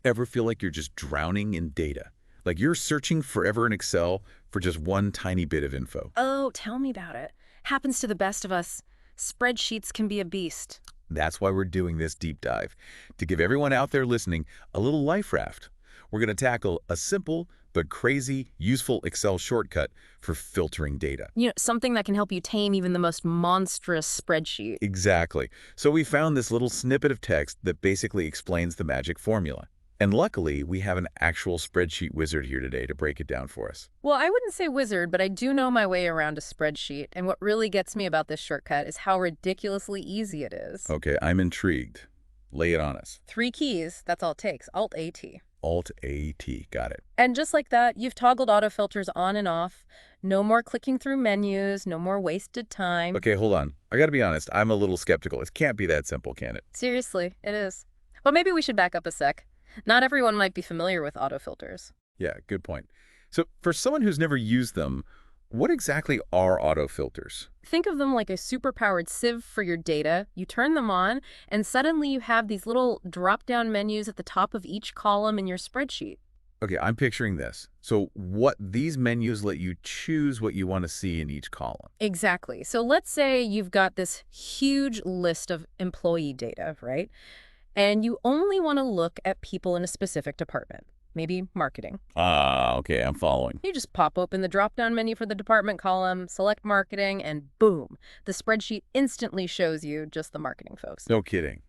Ever feel like you're just drowning in data? Like you're searching forever in Excel for just one tiny bit of info. Oh, tell me about it. Happens to the best of us. Spreadsheets can be a beast. That's why we're doing this deep dive, to give everyone out there listening a little life raft. We're going to tackle a simple but crazy, useful Excel shortcut for filtering data. Something that can help you tame even the most monstrous spreadsheet. Exactly. So we found this little snippet of text that basically explains the magic formula. And luckily, we have an actual spreadsheet wizard here today to break it down for us. Well, I wouldn't say wizard, but I do know my way around a spreadsheet. And what really gets me about this shortcut is how ridiculously easy it is. Okay, I'm intrigued. Lay it on us. 3 keys, that's all it takes. Alt-A-T. Alt-A-T, got it. And just like that, you've toggled autofilters on and off. No more clicking through menus, no more wasted time. Okay, hold on. I gotta be honest, I'm a little skeptical. It can't be that simple, can it? Seriously, it is. But maybe we should back up a sec. Not everyone might be familiar with autofilters. Yeah, good point. So for someone who's never used them, what exactly are autofilters? Think of them like a superpowered sieve for your data. You turn them on, and suddenly you have these little drop-down menus at the top of each column in your spreadsheet. Okay, I'm picturing this. So what these menus let you choose what you want to see in each column. Exactly. So let's say you've got this huge list of employee data, right? And you only want to look at people in a specific department, maybe marketing. Ah, okay, I'm following. You just pop open the drop-down menu for the department column, select marketing, and boom, the spreadsheet instantly shows you just the marketing folks. No kidding.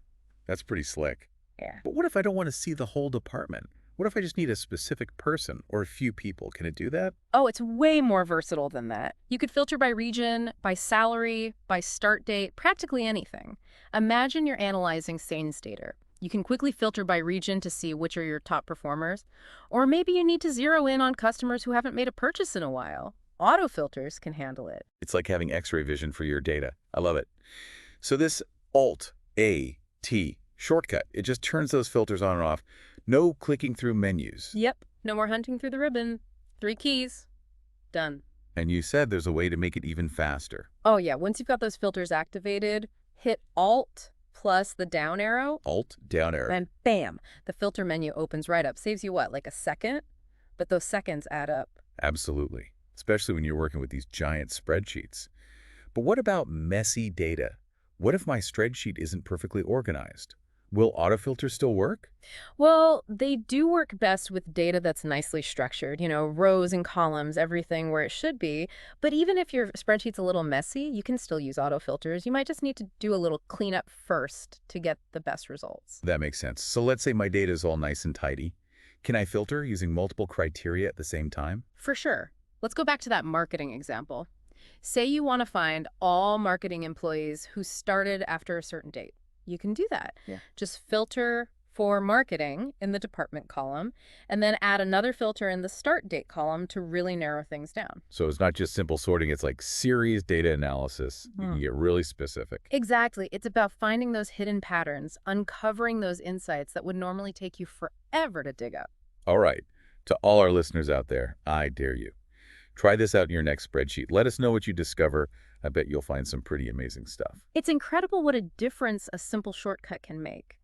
That's pretty slick. Yeah. But what if I don't want to see the whole department? What if I just need a specific person or a few people? Can it do that? Oh, it's way more versatile than that. You could filter by region, by salary, by start date, practically anything. Imagine you're analyzing sales data. You can quickly filter by region to see which are your top performers. Or maybe you need to zero in on customers who haven't made a purchase in a while. Autofilters can handle it. It's like having X-ray vision for your data. I love it. So this Alt-A-T shortcut, it just turns those filters on and off. No clicking through menus. Yep, no more hunting through the ribbon. 3 keys. Done. And you said there's a way to make it even faster. Oh yeah, once you've got those filters activated, hit Alt plus the down arrow, Alt, down arrow. and bam, the filter menu opens right up. Saves you what, like a second? But those seconds add up. Absolutely. Especially when you're working with these giant spreadsheets. But what about messy data? What if my spreadsheet isn't perfectly organized? Will autofilters still work? Well, they do work best with data that's nicely structured, rows and columns, everything where it should be. But even if your spreadsheet's a little messy, you can still use autofilters. You might just need to do a little cleanup first to get the best results. That makes sense. So let's say my data is all nice and tidy. Can I filter using multiple criteria at the same time? For sure. Let's go back to that marketing example. Say you want to find all marketing employees who started after a certain date. You can do that. Yeah. Just filter for marketing in the department column, and then add another filter in the start date column to really narrow things down. So it's not just simple sorting, it's like series data analysis. You can get really specific. Exactly. It's about finding those hidden patterns, uncovering those insights that would normally take you forever to dig up. All right. To all our listeners out there, I dare you. Try this out in your next spreadsheet. Let us know what you discover. I bet you'll find some pretty amazing stuff. It's incredible what a difference a simple shortcut can make.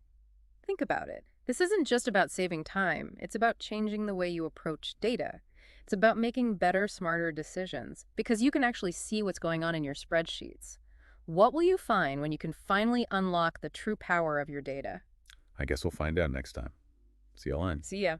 Think about it. This isn't just about saving time. It's about changing the way you approach data. It's about making better, smarter decisions, because you can actually see what's going on in your spreadsheets. What will you find when you can finally unlock the true power of your data? I guess we'll find out next time. See you online. See ya.